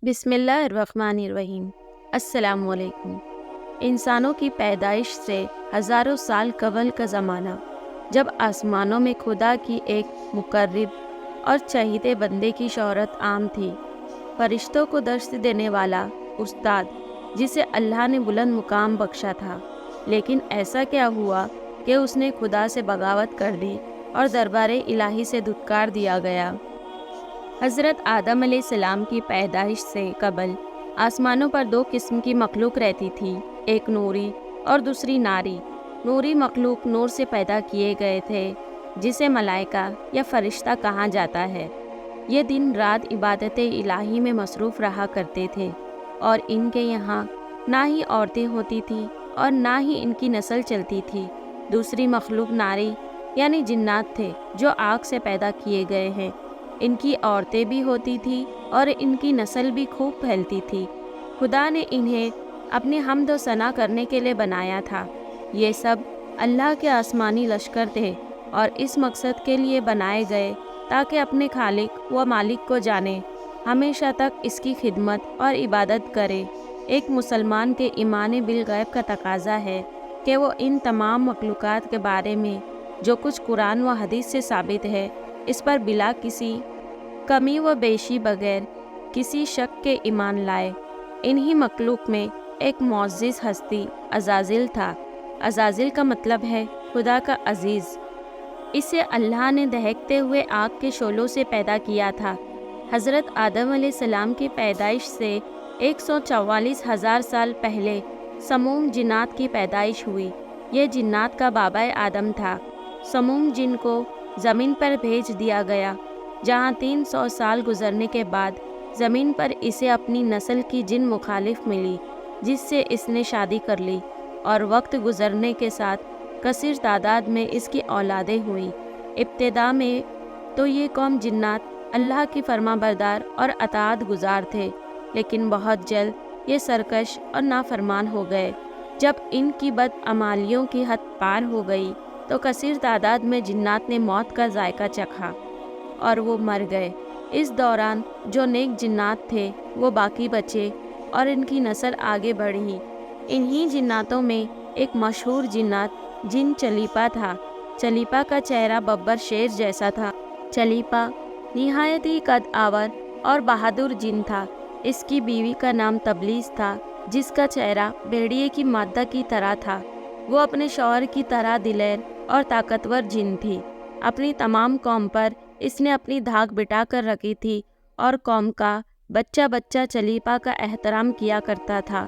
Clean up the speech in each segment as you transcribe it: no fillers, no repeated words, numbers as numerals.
بسم اللہ الرحمن الرحیم۔ السلام علیکم۔ انسانوں کی پیدائش سے ہزاروں سال قبل کا زمانہ، جب آسمانوں میں خدا کی ایک مقرب اور چہیتے بندے کی شہرت عام تھی، فرشتوں کو درس دینے والا استاد جسے اللہ نے بلند مقام بخشا تھا، لیکن ایسا کیا ہوا کہ اس نے خدا سے بغاوت کر دی اور دربار الہی سے دھتکار دیا گیا۔ حضرت آدم علیہ السلام کی پیدائش سے قبل آسمانوں پر دو قسم کی مخلوق رہتی تھی، ایک نوری اور دوسری ناری۔ نوری مخلوق نور سے پیدا کیے گئے تھے، جسے ملائکہ یا فرشتہ کہا جاتا ہے۔ یہ دن رات عبادت الہی میں مصروف رہا کرتے تھے، اور ان کے یہاں نہ ہی عورتیں ہوتی تھیں اور نہ ہی ان کی نسل چلتی تھی۔ دوسری مخلوق ناری یعنی جنات تھے، جو آگ سے پیدا کیے گئے ہیں۔ ان کی عورتیں بھی ہوتی تھیں اور ان کی نسل بھی خوب پھیلتی تھی۔ خدا نے انہیں اپنی حمد و ثنا کرنے کے لیے بنایا تھا۔ یہ سب اللہ کے آسمانی لشکر تھے اور اس مقصد کے لیے بنائے گئے تاکہ اپنے خالق و مالک کو جانے، ہمیشہ تک اس کی خدمت اور عبادت کرے۔ ایک مسلمان کے ایمان بالغیب کا تقاضا ہے کہ وہ ان تمام مخلوقات کے بارے میں جو کچھ قرآن و حدیث سے ثابت ہے، اس پر بلا کسی کمی و بیشی بغیر کسی شک کے ایمان لائے۔ انہی مخلوق میں ایک معزز ہستی عزازیل تھا۔ عزازیل کا مطلب ہے خدا کا عزیز۔ اسے اللہ نے دہکتے ہوئے آگ کے شعلوں سے پیدا کیا تھا۔ حضرت آدم علیہ السلام کی پیدائش سے 144,000 سال پہلے سموم جنات کی پیدائش ہوئی۔ یہ جنات کا بابا آدم تھا۔ سموم جن کو زمین پر بھیج دیا گیا، جہاں 300 سال گزرنے کے بعد زمین پر اسے اپنی نسل کی جن مخالف ملی، جس سے اس نے شادی کر لی، اور وقت گزرنے کے ساتھ کثیر تعداد میں اس کی اولادیں ہوئیں۔ ابتدا میں تو یہ قوم جنات اللہ کی فرما بردار اور اطاعت گزار تھے، لیکن بہت جلد یہ سرکش اور نافرمان ہو گئے۔ جب ان کی بدعمالیوں کی حد پار ہو گئی تو کثیر تعداد میں جنات نے موت کا ذائقہ چکھا اور وہ مر گئے۔ اس دوران جو نیک جنات تھے وہ باقی بچے اور ان کی نسل آگے بڑھی۔ انہی جناتوں میں ایک مشہور جنات جن چلیپا تھا۔ چلیپا کا چہرہ ببر شیر جیسا تھا۔ چلیپا نہایت ہی قد آور اور بہادر جن تھا۔ اس کی بیوی کا نام تبلیس تھا، جس کا چہرہ بھیڑیے کی مادہ کی طرح تھا۔ وہ اپنے شوہر کی طرح دلیر اور طاقتور جن تھی۔ اپنی تمام قوم پر اس نے اپنی دھاک بٹھا کر رکھی تھی، اور قوم کا بچہ بچہ چلیپا کا احترام کیا کرتا تھا۔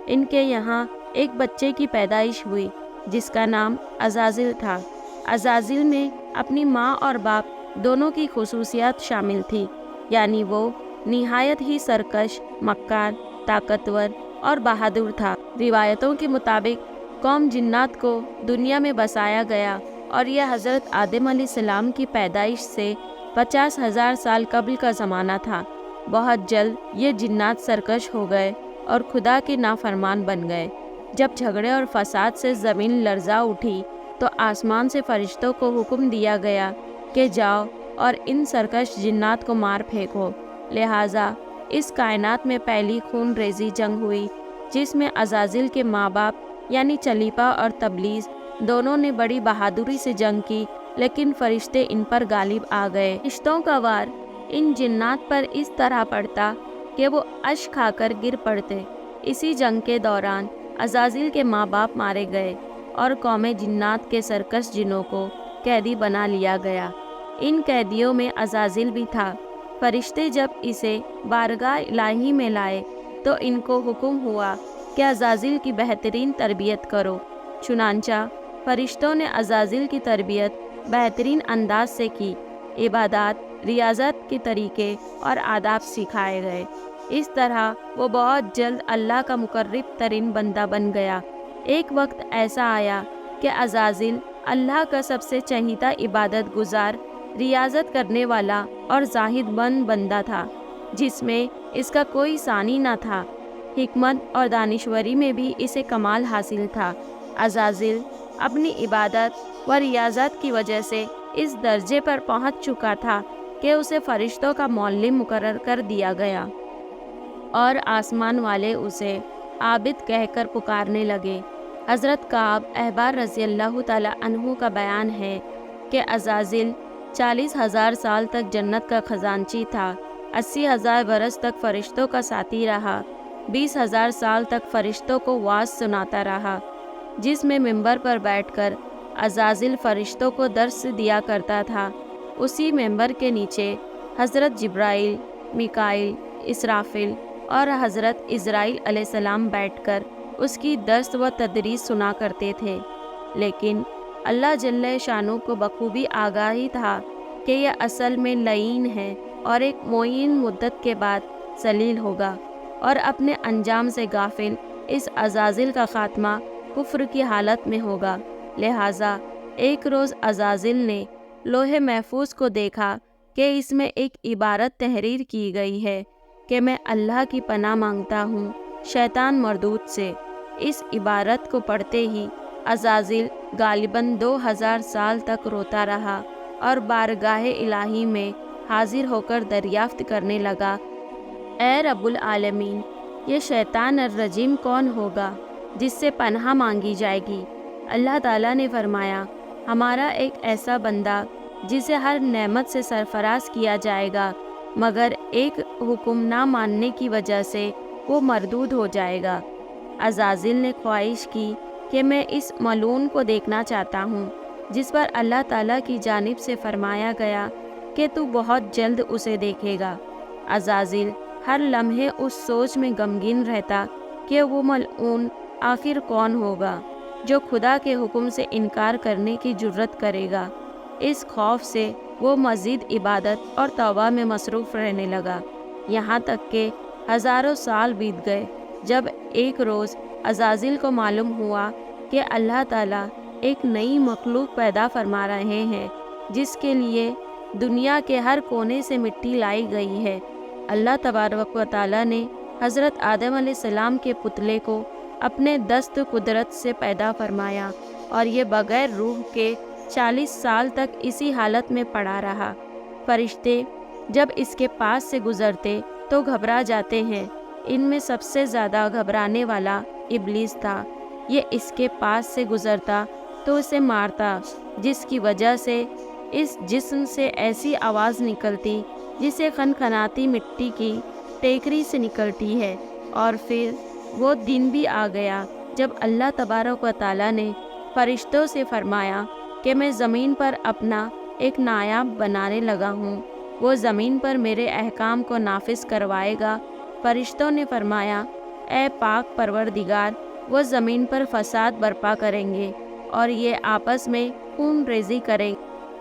ان کے یہاں ایک بچے کی پیدائش ہوئی جس کا نام عزازیل تھا۔ عزازیل میں اپنی ماں اور باپ دونوں کی خصوصیات شامل تھی، یعنی وہ نہایت ہی سرکش، مکار، طاقتور اور بہادر تھا۔ روایتوں کے مطابق قوم جنات کو دنیا میں بسایا گیا، اور یہ حضرت آدم علیہ السلام کی پیدائش سے 50,000 سال قبل کا زمانہ تھا۔ بہت جلد یہ جنات سرکش ہو گئے اور خدا کے نافرمان بن گئے۔ جب جھگڑے اور فساد سے زمین لرزا اٹھی تو آسمان سے فرشتوں کو حکم دیا گیا کہ جاؤ اور ان سرکش جنات کو مار پھینکو۔ لہٰذا اس کائنات میں پہلی خون ریزی جنگ ہوئی، جس میں عزازیل کے ماں باپ یعنی چلیپا اور تبلیس دونوں نے بڑی بہادری سے جنگ کی، لیکن فرشتے ان پر غالب آ گئے۔ فرشتوں کا وار ان جنات پر اس طرح پڑتا کہ وہ اشک کھا کر گر پڑتے۔ اسی جنگ کے دوران عزازیل کے ماں باپ مارے گئے اور قوم جنات کے سرکش جنوں کو قیدی بنا لیا گیا۔ ان قیدیوں میں عزازیل بھی تھا۔ فرشتے جب اسے بارگاہ الہی میں لائے تو ان کو حکم ہوا کہ عزازیل کی بہترین تربیت کرو۔ چنانچہ فرشتوں نے عزازیل کی تربیت بہترین انداز سے کی۔ عبادات، ریاضت کے طریقے اور آداب سکھائے گئے۔ اس طرح وہ بہت جلد اللہ کا مقرب ترین بندہ بن گیا۔ ایک وقت ایسا آیا کہ عزازیل اللہ کا سب سے چہیتا عبادت گزار، ریاضت کرنے والا اور زاہد مند بندہ تھا، جس میں اس کا کوئی ثانی نہ تھا۔ حکمت اور دانشوری میں بھی اسے کمال حاصل تھا۔ عزازیل اپنی عبادت و ریاضت کی وجہ سے اس درجے پر پہنچ چکا تھا کہ اسے فرشتوں کا معلم مقرر کر دیا گیا۔ اور آسمان والے اسے عابد کہہ کر پکارنے لگے۔ حضرت کعب احبار رضی اللہ تعالیٰ عنہ کا بیان ہے کہ عزازیل 40,000 سال تک جنت کا خزانچی تھا، 80,000 برس تک فرشتوں کا ساتھی رہا، 20,000 سال تک فرشتوں کو واعظ سناتا رہا، جس میں ممبر پر بیٹھ کر عزازیل فرشتوں کو درس دیا کرتا تھا۔ اسی ممبر کے نیچے حضرت جبرائیل، میکائیل، اسرافیل اور حضرت عزرائیل علیہ السلام بیٹھ کر اس کی درس و تدریس سنا کرتے تھے، لیکن اللہ جل شانہ کو بخوبی آگاہی تھا کہ یہ اصل میں لعین ہے اور ایک معین مدت کے بعد ذلیل ہوگا، اور اپنے انجام سے غافل اس عزازیل کا خاتمہ کفر کی حالت میں ہوگا۔ لہٰذا ایک روز عزازیل نے لوح محفوظ کو دیکھا کہ اس میں ایک عبارت تحریر کی گئی ہے کہ میں اللہ کی پناہ مانگتا ہوں شیطان مردود سے۔ اس عبارت کو پڑھتے ہی عزازیل غالباً 2000 سال تک روتا رہا اور بارگاہ الہی میں حاضر ہو کر دریافت کرنے لگا، اے رب العالمین، یہ شیطان الرجیم کون ہوگا جس سے پناہ مانگی جائے گی؟ اللہ تعالیٰ نے فرمایا، ہمارا ایک ایسا بندہ جسے ہر نعمت سے سرفراز کیا جائے گا، مگر ایک حکم نہ ماننے کی وجہ سے وہ مردود ہو جائے گا۔ عزازیل نے خواہش کی کہ میں اس ملعون کو دیکھنا چاہتا ہوں، جس پر اللہ تعالیٰ کی جانب سے فرمایا گیا کہ تو بہت جلد اسے دیکھے گا۔ عزازیل ہر لمحے اس سوچ میں غمگین رہتا کہ وہ ملعون آخر کون ہوگا جو خدا کے حکم سے انکار کرنے کی جرت کرے گا۔ اس خوف سے وہ مزید عبادت اور توبہ میں مصروف رہنے لگا، یہاں تک کہ ہزاروں سال بیت گئے۔ جب ایک روز عزازیل کو معلوم ہوا کہ اللہ تعالیٰ ایک نئی مخلوق پیدا فرما رہے ہیں جس کے لیے دنیا کے ہر کونے سے مٹی لائی گئی ہے، اللہ تبارک و تعالیٰ نے حضرت آدم علیہ السلام کے پتلے کو اپنے دست قدرت سے پیدا فرمایا، اور یہ بغیر روح کے 40 سال تک اسی حالت میں پڑا رہا۔ فرشتے جب اس کے پاس سے گزرتے تو گھبرا جاتے ہیں، ان میں سب سے زیادہ گھبرانے والا ابلیس تھا۔ یہ اس کے پاس سے گزرتا تو اسے مارتا، جس کی وجہ سے اس جسم سے ایسی آواز نکلتی جسے خنخناتی مٹی کی ٹیکری سے نکلتی ہے۔ اور پھر وہ دن بھی آ گیا جب اللہ تبارک و تعالیٰ نے فرشتوں سے فرمایا کہ میں زمین پر اپنا ایک نائب بنانے لگا ہوں، وہ زمین پر میرے احکام کو نافذ کروائے گا۔ فرشتوں نے فرمایا، اے پاک پروردگار، وہ زمین پر فساد برپا کریں گے اور یہ آپس میں خون ریزی کریں،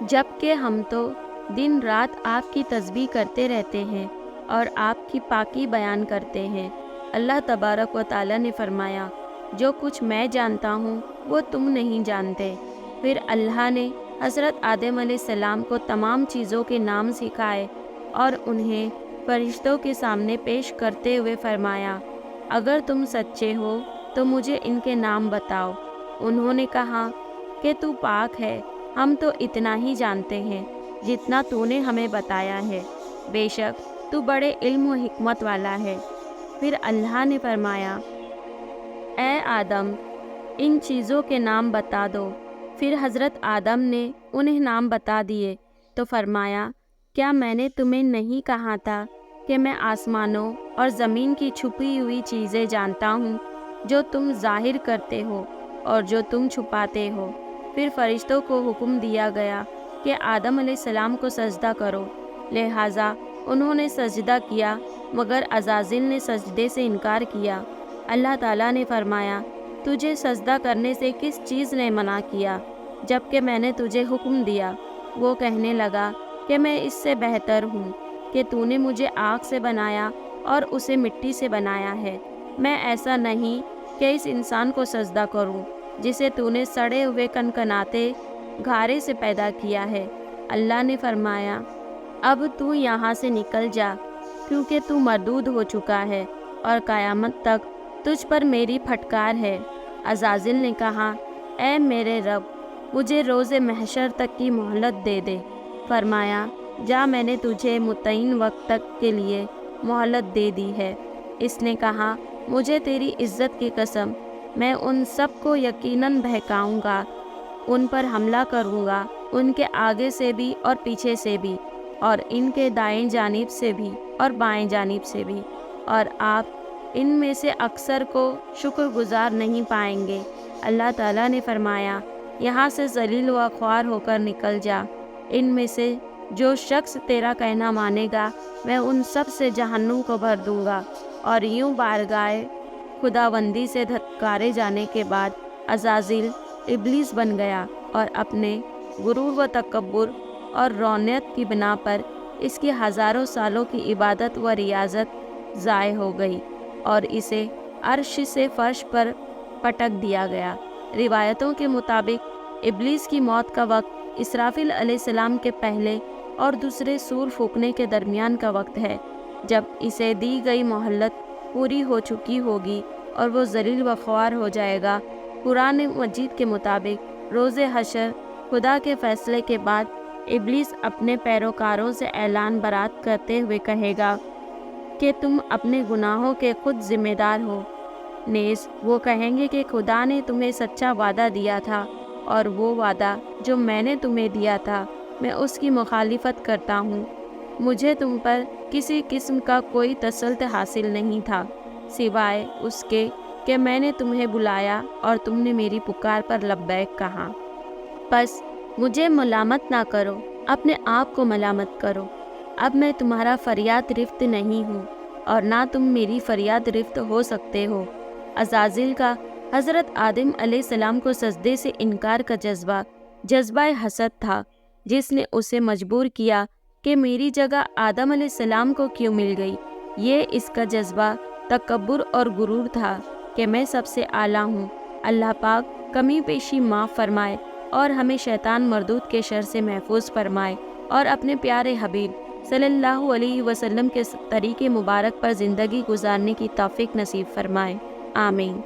جبکہ ہم تو دن رات آپ کی تسبیح کرتے رہتے ہیں اور آپ کی پاکی بیان کرتے ہیں۔ اللہ تبارک و تعالیٰ نے فرمایا، جو کچھ میں جانتا ہوں وہ تم نہیں جانتے۔ پھر اللہ نے حضرت آدم علیہ السلام کو تمام چیزوں کے نام سکھائے اور انہیں فرشتوں کے سامنے پیش کرتے ہوئے فرمایا، اگر تم سچے ہو تو مجھے ان کے نام بتاؤ۔ انہوں نے کہا کہ تو پاک ہے، ہم تو اتنا ہی جانتے ہیں جتنا تو نے ہمیں بتایا ہے، بے شک تو بڑے علم و حکمت والا ہے۔ پھر اللہ نے فرمایا، اے آدم، ان چیزوں کے نام بتا دو۔ پھر حضرت آدم نے انہیں نام بتا دیے تو فرمایا، کیا میں نے تمہیں نہیں کہا تھا کہ میں آسمانوں اور زمین کی چھپی ہوئی چیزیں جانتا ہوں، جو تم ظاہر کرتے ہو اور جو تم چھپاتے ہو۔ پھر فرشتوں کو حکم دیا گیا کہ آدم علیہ السلام کو سجدہ کرو، لہٰذا انہوں نے سجدہ کیا، مگر عزازیل نے سجدے سے انکار کیا۔ اللہ تعالیٰ نے فرمایا، تجھے سجدہ کرنے سے کس چیز نے منع کیا جبکہ میں نے تجھے حکم دیا؟ وہ کہنے لگا کہ میں اس سے بہتر ہوں کہ تو نے مجھے آگ سے بنایا اور اسے مٹی سے بنایا ہے۔ میں ایسا نہیں کہ اس انسان کو سجدہ کروں جسے تو نے سڑے ہوئے کنکناتے گھارے سے پیدا کیا ہے۔ اللہ نے فرمایا، اب تو یہاں سے نکل جا، کیونکہ تو مردود ہو چکا ہے اور قیامت تک تجھ پر میری پھٹکار ہے۔ عزازیل نے کہا، اے میرے رب، مجھے روز محشر تک کی مہلت دے دے۔ فرمایا، جا، میں نے تجھے متعین وقت تک کے لیے مہلت دے دی ہے۔ اس نے کہا، مجھے تیری عزت کی قسم، میں ان سب کو یقیناً بہکاؤں گا، ان پر حملہ کروں گا، ان کے آگے سے بھی اور پیچھے سے بھی، اور ان کے دائیں جانب سے بھی اور بائیں جانب سے بھی، اور آپ ان میں سے اکثر کو شکر گزار نہیں پائیں گے۔ اللہ تعالیٰ نے فرمایا، یہاں سے ذلیل و خوار ہو کر نکل جا، ان میں سے جو شخص تیرا کہنا مانے گا میں ان سب سے جہنم کو بھر دوں گا۔ اور یوں بارگاہ خداوندی سے دھتکارے جانے کے بعد عزازیل ابلیس بن گیا، اور اپنے غرور و تکبر اور رونیت کی بنا پر اس کی ہزاروں سالوں کی عبادت و ریاضت ضائع ہو گئی، اور اسے عرش سے فرش پر پٹک دیا گیا۔ روایتوں کے مطابق ابلیس کی موت کا وقت اسرافیل علیہ السلام کے پہلے اور دوسرے سور پھونکنے کے درمیان کا وقت ہے، جب اسے دی گئی مہلت پوری ہو چکی ہوگی اور وہ ذلیل و خوار ہو جائے گا۔ قرآن مجید کے مطابق روز حشر خدا کے فیصلے کے بعد ابلیس اپنے پیروکاروں سے اعلان برات کرتے ہوئے کہے گا کہ تم اپنے گناہوں کے خود ذمہ دار ہو۔ نیز وہ کہیں گے کہ خدا نے تمہیں سچا وعدہ دیا تھا، اور وہ وعدہ جو میں نے تمہیں دیا تھا میں اس کی مخالفت کرتا ہوں۔ مجھے تم پر کسی قسم کا کوئی تسلط حاصل نہیں تھا، سوائے اس کے کہ میں نے تمہیں بلایا اور تم نے میری پکار پر لبیک کہا۔ پس مجھے ملامت نہ کرو، اپنے آپ کو ملامت کرو۔ اب میں تمہارا فریاد رفت نہیں ہوں، اور نہ تم میری فریاد رفت ہو سکتے ہو۔ عزازیل کا حضرت آدم علیہ السلام کو سجدے سے انکار کا جذبہ حسد تھا، جس نے اسے مجبور کیا کہ میری جگہ آدم علیہ السلام کو کیوں مل گئی۔ یہ اس کا جذبہ تکبر اور غرور تھا کہ میں سب سے اعلیٰ ہوں۔ اللہ پاک کمی بیشی معاف فرمائے اور ہمیں شیطان مردود کے شر سے محفوظ فرمائے، اور اپنے پیارے حبیب صلی اللہ علیہ وسلم کے طریق مبارک پر زندگی گزارنے کی توفیق نصیب فرمائے۔ آمین۔